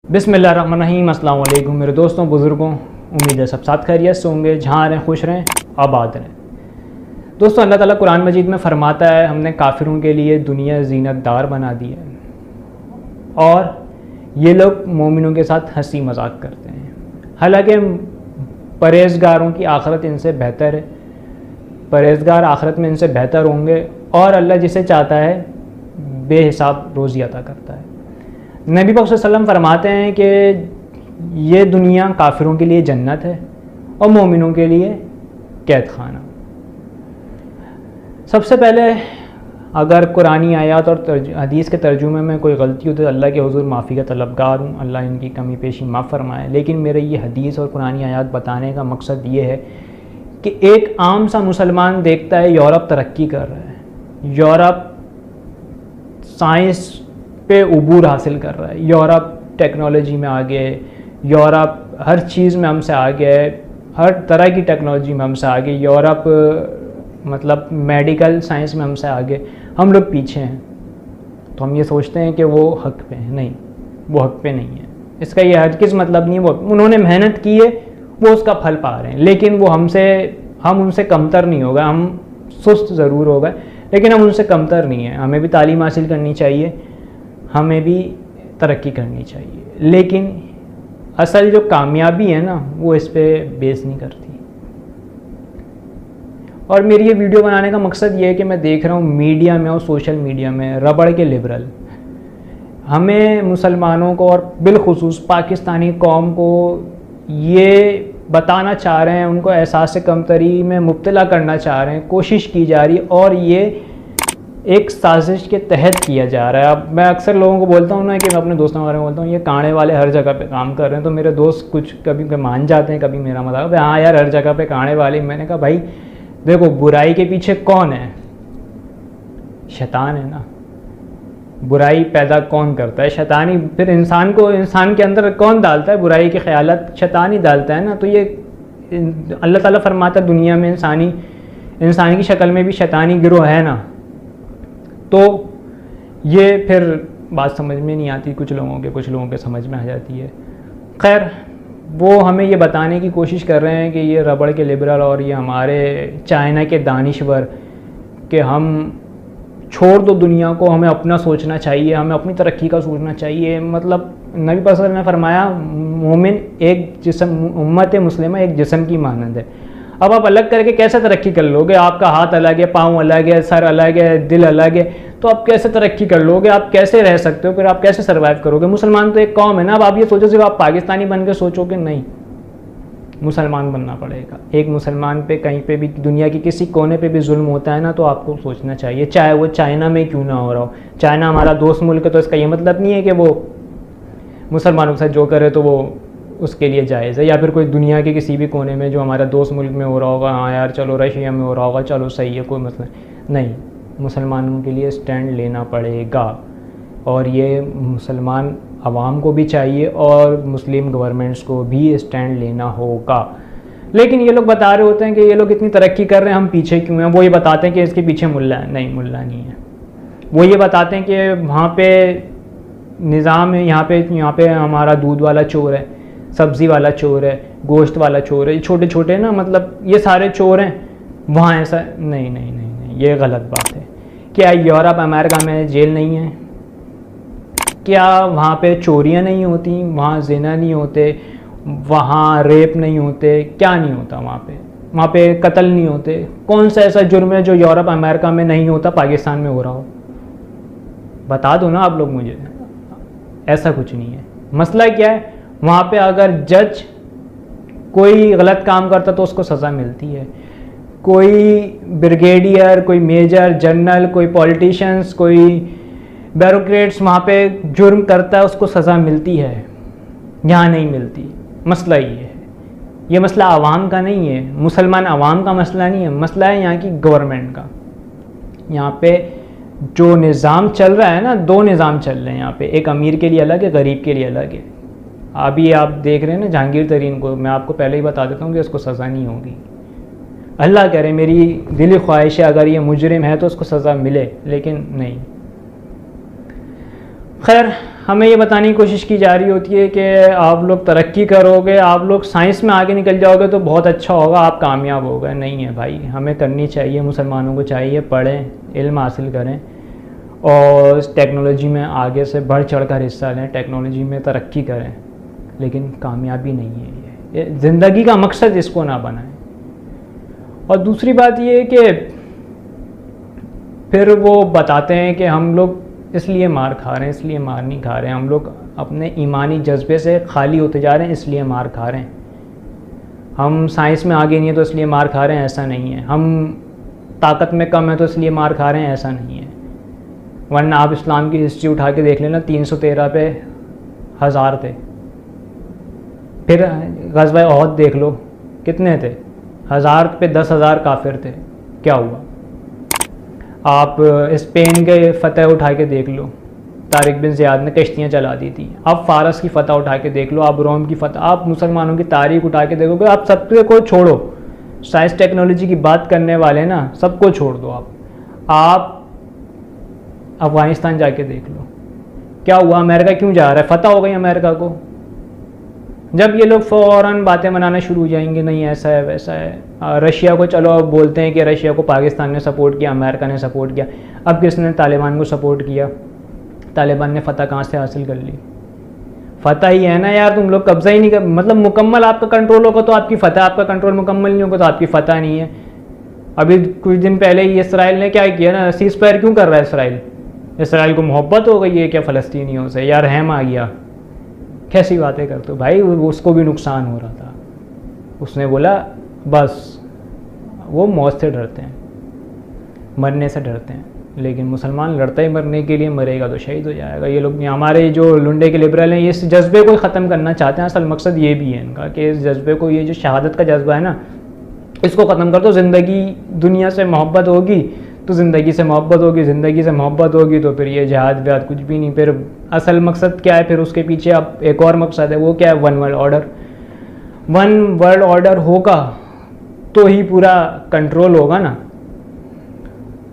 बिस्मिल्लाहिर्रहमानिर्रहीम। अस्सलाम वालेकुम मेरे दोस्तों बुज़ुर्गों, उम्मीद है सब साथ खैरियत से होंगे, जहाँ रहें खुश रहें, आबाद रहें। दोस्तों अल्लाह ताला कुरान मजीद में फ़रमाता है, हमने काफिरों के लिए दुनिया ज़ीनतदार बना दी है और ये लोग मोमिनों के साथ हंसी मजाक करते हैं। हालांकि परहेज़गारों की आखिरत इनसे बेहतर है, परहेज़गार आखिरत में इनसे बेहतर होंगे और अल्लाह जिसे चाहता है बेहिसाब रोज़ी अता करता है। नबी पाक सल्लल्लाहु अलैहि वसल्लम फरमाते हैं कि ये दुनिया काफिरों के लिए जन्नत है और मोमिनों के लिए कैद खाना। सबसे पहले अगर कुरानी आयत और हदीस के तर्जुमे में कोई गलती हो तो अल्लाह के हुज़ूर माफ़ी का तलबगार हूँ, अल्लाह इनकी कमी पेशी माफ़ फरमाए। लेकिन मेरे ये हदीस और कुरानी आयत बताने का मकसद ये है कि एक आम सा मुसलमान देखता है यूरोप तरक्की कर रहा है, यूरोप साइंस पे उबूर हासिल कर रहा है, यूरोप टेक्नोलॉजी में आगे, यूरोप हर चीज़ में हमसे आगे है, हर तरह की टेक्नोलॉजी में हमसे आगे, यूरोप मतलब मेडिकल साइंस में हमसे आगे, हम लोग पीछे हैं। तो हम ये सोचते हैं कि वो हक़ पे हैं। नहीं, वो हक़ पे नहीं है। इसका ये हरगिज़ मतलब नहीं है, वो उन्होंने मेहनत की है, वो उसका फल पा रहे हैं। लेकिन वो हम उनसे कमतर नहीं हो गए, हम सुस्त ज़रूर हो गए लेकिन हम उनसे कमतर नहीं हैं। हमें भी तालीम हासिल करनी चाहिए, हमें भी तरक्की करनी चाहिए, लेकिन असल जो कामयाबी है ना वो इस पे बेस नहीं करती। और मेरी ये वीडियो बनाने का मकसद ये है कि मैं देख रहा हूँ मीडिया में और सोशल मीडिया में रबड़ के लिबरल हमें मुसलमानों को और बिलखुसूस पाकिस्तानी कौम को ये बताना चाह रहे हैं, उनको एहसास कमतरी में मुब्तला करना चाह रहे हैं, कोशिश की जा रही है और ये एक साजिश के तहत किया जा रहा है। अब मैं अक्सर लोगों को बोलता हूँ ना कि मैं अपने दोस्तों के बारे में बोलता हूँ ये कांडे वाले हर जगह पे काम कर रहे हैं, तो मेरे दोस्त कुछ कभी मान जाते हैं, कभी मेरा मजाक, हाँ यार हर जगह पे कांडे वाले। मैंने कहा भाई देखो बुराई के पीछे कौन है? शैतान है ना। बुराई पैदा कौन करता है? शैतान ही। फिर इंसान के अंदर कौन डालता है बुराई की ख्यालात? शैतान ही डालता है ना। तो ये अल्लाह ताला फरमाता है दुनिया में इंसानी की शक्ल में भी शैतानी गिरोह है ना। तो ये फिर बात समझ में नहीं आती कुछ लोगों के समझ में आ जाती है। खैर वो हमें ये बताने की कोशिश कर रहे हैं कि ये रबड़ के लिबरल और ये हमारे चाइना के दानिश्वर कि हम छोड़ दो दुनिया को, हमें अपना सोचना चाहिए, हमें अपनी तरक्की का सोचना चाहिए। मतलब नबी पाक ने फरमाया मोमिन एक जिस्म, उम्मत मुस्लिमा एक जिस्म की मानंद है। अब आप अलग करके कैसे तरक्की कर लोगे? आपका हाथ अलग है, पाँव अलग है, सर अलग है, दिल अलग है, तो आप कैसे तरक्की कर लोगे? आप कैसे रह सकते हो? फिर आप कैसे सर्वाइव करोगे? मुसलमान तो एक कौम है ना। अब आप ये सोचो सिर्फ आप पाकिस्तानी बन के सोचोगे, नहीं, मुसलमान बनना पड़ेगा। एक मुसलमान पे कहीं पे भी दुनिया के किसी कोने पे भी जुल्म होता है ना तो आपको सोचना चाहिए, चाहे वो चाइना में क्यों ना हो रहा हो। चाइना हमारा दोस्त मुल्क है तो इसका ये मतलब नहीं है कि वो मुसलमानों के साथ जो करे तो वो उसके लिए जायज़ है, या फिर कोई दुनिया के किसी भी कोने में जो हमारा दोस्त मुल्क में हो रहा होगा, हाँ यार चलो रशिया में हो रहा होगा, चलो सही है, कोई मसला नहीं। मुसलमानों के लिए स्टैंड लेना पड़ेगा और ये मुसलमान अवाम को भी चाहिए और मुस्लिम गवर्नमेंट्स को भी स्टैंड लेना होगा। लेकिन ये लोग बता रहे होते हैं कि ये लोग इतनी तरक्की कर रहे हैं, हम पीछे क्यों हैं? वो ये बताते हैं कि इसके पीछे मुल्ला है। नहीं, मुल्ला नहीं है। वो ये बताते हैं कि वहाँ पे निज़ाम है, यहाँ पे हमारा दूध वाला चोर है, सब्ज़ी वाला चोर है, गोश्त वाला चोर है, छोटे छोटे ना, मतलब ये सारे चोर हैं, वहाँ ऐसा नहीं नहीं नहीं नहीं, ये गलत बात है। क्या यूरोप अमेरिका में जेल नहीं है? क्या वहाँ पे चोरियाँ नहीं होती? वहाँ ज़िना नहीं होते? वहाँ रेप नहीं होते? क्या नहीं होता वहाँ पे कत्ल नहीं होते? कौन सा ऐसा जुर्म है जो यूरोप अमेरिका में नहीं होता पाकिस्तान में हो रहा हो? बता दो ना आप लोग मुझे। ऐसा कुछ नहीं है। मसला क्या है, वहाँ पे अगर जज कोई गलत काम करता तो उसको सज़ा मिलती है। कोई ब्रिगेडियर, कोई मेजर जनरल, कोई पॉलिटिशियंस, कोई ब्यूरोक्रेट्स वहाँ पे जुर्म करता है, उसको सज़ा मिलती है। यहाँ नहीं मिलती। मसला ये है। ये मसला आवाम का नहीं है, मुसलमान आवाम का मसला नहीं है, मसला है यहाँ की गवर्नमेंट का। यहाँ पे जो निज़ाम चल रहा है ना, दो निज़ाम चल रहे हैं यहाँ पे, एक अमीर के लिए अलग है, गरीब के लिए अलग है। अभी आप देख रहे हैं ना जहांगीर तरीन को, मैं आपको पहले ही बता देता हूँ कि उसको सज़ा नहीं होगी। अल्लाह करे, मेरी दिली ख्वाहिश है अगर ये मुजरिम है तो उसको सज़ा मिले, लेकिन नहीं। खैर, हमें ये बताने की कोशिश की जा रही होती है कि आप लोग तरक्की करोगे, आप लोग साइंस में आगे निकल जाओगे तो बहुत अच्छा होगा, आप कामयाब हो गए। नहीं है भाई, हमें करनी चाहिए, मुसलमानों को चाहिए पढ़ें, इल्म हासिल करें और टेक्नोलॉजी में आगे से बढ़ चढ़ कर हिस्सा लें, टेक्नोलॉजी में तरक्की करें, लेकिन कामयाबी नहीं है ये ज़िंदगी का मकसद इसको ना बनाएं। और दूसरी बात ये है कि फिर वो बताते हैं कि हम लोग इसलिए मार खा रहे हैं, इसलिए मार नहीं खा रहे हैं, हम लोग अपने ईमानी जज्बे से खाली होते जा रहे हैं इसलिए मार खा रहे हैं। हम साइंस में आगे नहीं है तो इसलिए मार खा रहे हैं, ऐसा नहीं है। हम ताकत में कम है तो इसलिए मार खा रहे हैं, ऐसा नहीं है। वरना आप इस्लाम की हिस्ट्री उठा के देख लेना, 313 पे 1000 थे। फिर ग़ज़वा ओहद देख लो, कितने थे? 1000 पे 10,000 काफिर थे। क्या हुआ? आप स्पेन के फ़तह उठा के देख लो, तारिक बिन ज़ियाद ने कश्तियाँ चला दी थी। आप फ़ारस की फ़तह उठा के देख लो, आप रोम की फ़तह, आप मुसलमानों की तारीख उठा के देखोगे, आप सबके को छोड़ो, साइंस टेक्नोलॉजी की बात करने वाले ना, सबको छोड़ दो। आप अफ़गानिस्तान जाके देख लो, क्या हुआ? अमेरिका क्यों जा रहा है? फ़तह हो गई अमेरिका को। जब ये लोग फ़ौरन बातें बनाना शुरू हो जाएंगे, नहीं ऐसा है वैसा है। रशिया को चलो अब बोलते हैं कि रशिया को पाकिस्तान ने सपोर्ट किया, अमेरिका ने सपोर्ट किया। अब किसने तालिबान को सपोर्ट किया? तालिबान ने फ़तह कहाँ से हासिल कर ली? फ़तह ही है ना यार, तुम लोग कब्ज़ा ही नहीं कर, मतलब मुकम्मल आपका कंट्रोल होगा तो आपकी फ़तह, आपका कंट्रोल मुकम्मल नहीं होगा तो आपकी फ़तह नहीं है। अभी कुछ दिन पहले ही इसराइल ने क्या किया ना, सीज़ फायर क्यों कर रहा है इसराइल को मोहब्बत हो गई है क्या फ़लस्तीनियों से, या रहम आ गया? कैसी बातें करते हो भाई, उसको भी नुकसान हो रहा था। उसने बोला बस, वो मौत से डरते हैं, मरने से डरते हैं, लेकिन मुसलमान लड़ता ही मरने के लिए, मरेगा तो शहीद हो जाएगा। ये लोग, हमारे जो लुंडे के लिबरल हैं, ये इस जज्बे को ख़त्म करना चाहते हैं। असल मकसद ये भी है इनका कि इस जज्बे को, ये जो शहादत का जज्बा है ना, इसको ख़त्म कर दो। ज़िंदगी, दुनिया से मोहब्बत होगी तो ज़िंदगी से मोहब्बत होगी, ज़िंदगी से मोहब्बत होगी तो फिर ये जहाद व्याद कुछ भी नहीं। फिर असल मकसद क्या है? फिर उसके पीछे अब एक और मकसद है, वो क्या है? One world order. One world order होगा तो ही पूरा कंट्रोल होगा ना,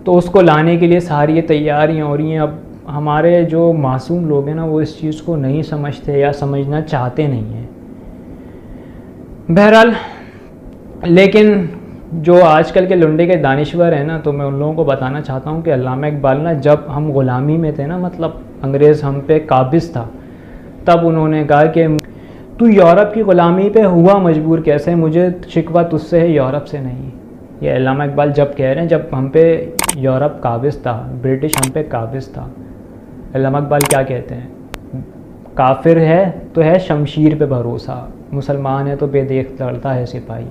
तो उसको लाने के लिए सारी ये तैयारियाँ हो रही हैं। अब हमारे जो मासूम लोग हैं ना, वो इस चीज़ को नहीं समझते या समझना चाहते नहीं हैं। बहरहाल, लेकिन जो आजकल के लुंडे के दानिश्वर हैं ना, तो मैं उन लोगों को बताना चाहता हूँ कि अल्लामा इकबाल ना, जब हम ग़ुलामी में थे ना, मतलब अंग्रेज़ हम पे काबिज़ था, तब उन्होंने कहा कि तू यूरोप की ग़ुलामी पे हुआ मजबूर कैसे, मुझे शिकवा तुझसे है यूरोप से नहीं। ये अल्लामा इकबाल जब कह रहे हैं, जब हम पे यूरोप काबिज़ था, ब्रिटिश हम पे काबिज़ था। अल्लामा इकबाल क्या कहते हैं? काफिर है तो है शमशीर पे भरोसा, मुसलमान है तो बेदेख लड़ता है सिपाही।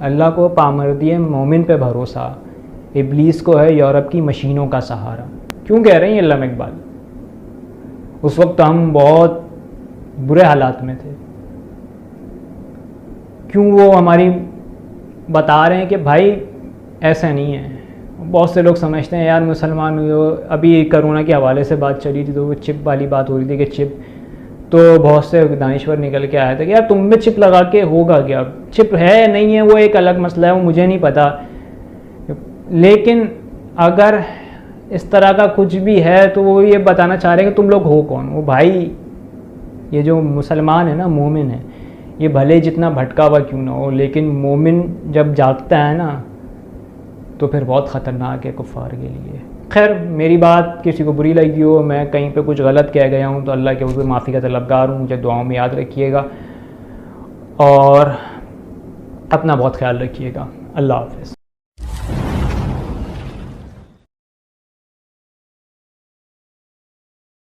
अल्लाह को पामर्दी है, मोमिन पे भरोसा, इब्लीस को है यूरोप की मशीनों का सहारा। क्यों कह रहे हैं अल्लामा इकबाल? उस वक्त हम बहुत बुरे हालात में थे। क्यों वो हमारी बता रहे हैं कि भाई ऐसा नहीं है। बहुत से लोग समझते हैं यार मुसलमान, अभी कोरोना के हवाले से बात चली थी तो वो चिप वाली बात हो रही थी कि चिप, तो बहुत से दानिश्वर निकल के आया था कि यार तुम में चिप लगा के होगा क्या? चिप है नहीं है वो एक अलग मसला है, वो मुझे नहीं पता, लेकिन अगर इस तरह का कुछ भी है तो वो ये बताना चाह रहे हैं कि तुम लोग हो कौन? वो भाई, ये जो मुसलमान है ना, मोमिन है, ये भले जितना भटका हुआ क्यों ना हो, लेकिन मोमिन जब जागता है ना तो फिर बहुत ख़तरनाक है कुफ़ार के लिए। खैर, मेरी बात किसी को बुरी लगी हो, मैं कहीं पे कुछ गलत कह गया हूँ तो अल्लाह के हुज़ूर माफ़ी का तलबगार हूँ। मुझे दुआओं में याद रखिएगा और अपना बहुत ख्याल रखिएगा। अल्लाह हाफ़िज़।